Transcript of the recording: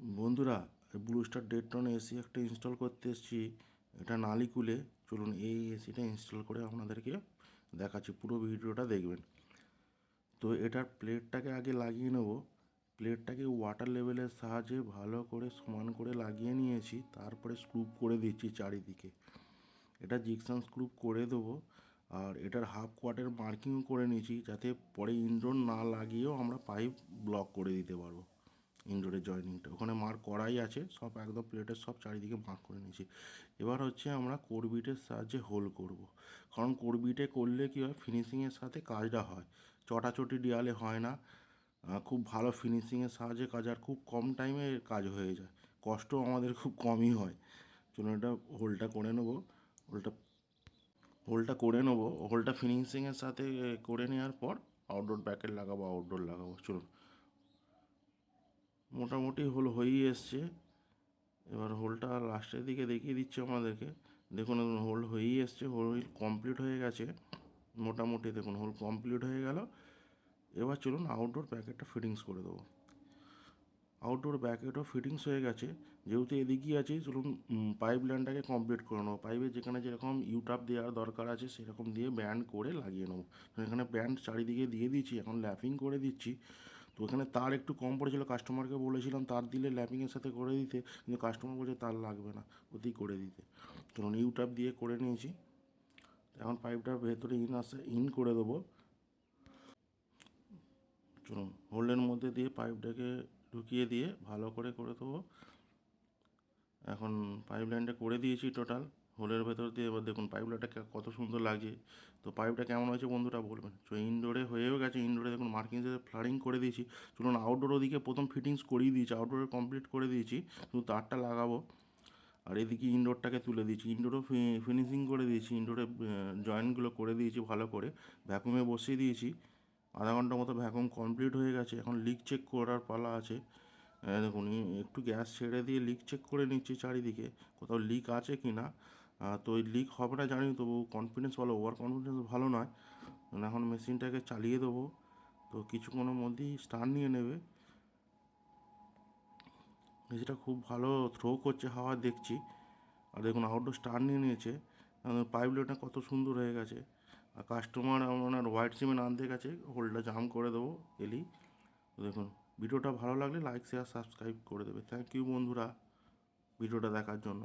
বন্ধুরা, blue star ডেটটন AC একটা install করতে এসেছি। এটা নালিকুলে। চলুন এই এসিটা ইনস্টল করে আপনাদেরকে দেখাচ্ছি, পুরো ভিডিওটা দেখবেন। তো এটার প্লেটটাকে আগে লাগিয়ে নেব। প্লেটটাকে ওয়াটার লেভেলের সাহায্যে ভালো করে সমান করে লাগিয়ে নিয়েছি, তারপরে স্ক্রু করে দিচ্ছি চারিদিকে। এটা জিকসান স্ক্রু করে দেবো। আর এটার হাফ কোয়ার্টের মার্কিংও করে নিয়েছি, যাতে পরে ইনডোর না লাগিয়েও আমরা পাইপ ব্লক করে দিতে পারবো। ইনডোরের জয়েনিংটা ওখানে মার্ক করাই আছে, সব একদম প্লেটের সব চারিদিকে মার্ক করে নিয়েছি। এবার হচ্ছে আমরা কোরবিটের সাহায্যে হোল করব। কারণ কোরবিটে করলে কী হয়, ফিনিশিংয়ের সাথে কাজটা হয়, চটাচটি দেওয়ালে হয় না। খুব ভালো ফিনিশিংয়ের সাহায্যে কাজ, আর খুব কম টাইমে কাজ হয়ে যায়, কষ্ট আমাদের খুব কমই হয়। চলুন এটা হোলটা করে নেবো। হোলটা করে নেবো। হোলটা ফিনিশিংয়ের সাথে করে নেওয়ার পর আউটডোর ব্যাকেট লাগাবো। চলুন, মোটামুটি হোল হয়েই এসছে। এবার হোলটা লাস্টের দিকে দেখিয়ে দিচ্ছে আমাদেরকে। দেখুন হোল হয়েই এসছে, হোল কমপ্লিট হয়ে গেছে মোটামুটি। দেখুন হোল কমপ্লিট হয়ে গেল। এবার চলুন আউটডোর ব্যাকেটটা ফিটিংস করে দেবো। আউটডোর ব্যাকেটও ফিটিংস হয়ে গেছে, যেহেতু এদিকেই আছে। চলুন পাইপ লাইনটাকে কমপ্লিট করে নেবো। পাইপে যেখানে যেরকম ইউটাপ দেওয়ার দরকার আছে সেরকম দিয়ে ব্যান্ড করে লাগিয়ে নেবো। এখানে ব্যান্ড চারিদিকে দিয়ে দিচ্ছি, এখন ল্যাপিং করে দিচ্ছি। তো এখানে তার একটু কম পড়েছিল, কাস্টমারকে বলেছিলাম তার দিলে ল্যাপিংয়ের সাথে করে দিতে, কিন্তু কাস্টমার বলছে তার লাগবে না, ওতেই করে দিতে। চলুন ইউটাপ দিয়ে করে নিয়েছি। এখন পাইপটার ভেতরে ইন করে দেবো। চলুন হোল্ডের মধ্যে দিয়ে পাইপটাকে ঢুকিয়ে দিয়ে ভালো করে করে দেবো। এখন পাইপ লাইনটা করে দিয়েছি টোটাল হোলের ভেতর দিয়ে। এবার দেখুন পাইপ লাইনটা কত সুন্দর লাগছে। তো পাইপটা কেমন হয়েছে বন্ধুরা বলবেন। তো ইনডোরে হয়েও গেছে, ইনডোরে দেখুন মার্কিং সাথে ফ্লারিং করে দিয়েছি। চলুন আউটডোর ওদিকে প্রথম ফিটিংস করিয়ে দিয়েছি, আউটডোরে কমপ্লিট করে দিয়েছি, শুধু তারটা লাগাবো। আর এদিকে ইনডোরটাকে তুলে দিয়েছি, ইনডোরও ফিনিশিং করে দিয়েছি, ইনডোরে জয়েন্টগুলো করে দিয়েছি ভালো করে, ভ্যাকুমে বসিয়ে দিয়েছি। আধা ঘন্টার মতো ভ্যাকুম কমপ্লিট হয়ে গেছে। এখন লিক চেক করার পালা আছে। দেখুন একটু গ্যাস ছেড়ে দিয়ে লিক চেক করে নিচ্ছি চারিদিকে, কোথাও লিক আছে কি না। তো ওই লিক হবে না জানি, তবু কনফিডেন্স ভালো, ওভার কনফিডেন্স ভালো নয়। এখন মেশিনটাকে চালিয়ে দেবো। তো কিছুক্ষণের মধ্যেই স্টার্ট নিয়ে নেবে। মেশিনটা খুব ভালো থ্রো করছে হাওয়া দেখছি। আর দেখুন আউটডোর স্টার্ট নিয়ে নিয়েছে। পাইপ লাইনটা কত সুন্দর হয়ে গেছে। আর কাস্টমার আপনার হোয়াইট সিমেন্ট আনতে গেছে, হোলটা জাম করে দেবো এলি। তো দেখুন ভিডিওটা ভালো লাগলে লাইক শেয়ার সাবস্ক্রাইব করে দেবে। থ্যাংক ইউ বন্ধুরা ভিডিওটা দেখার জন্য।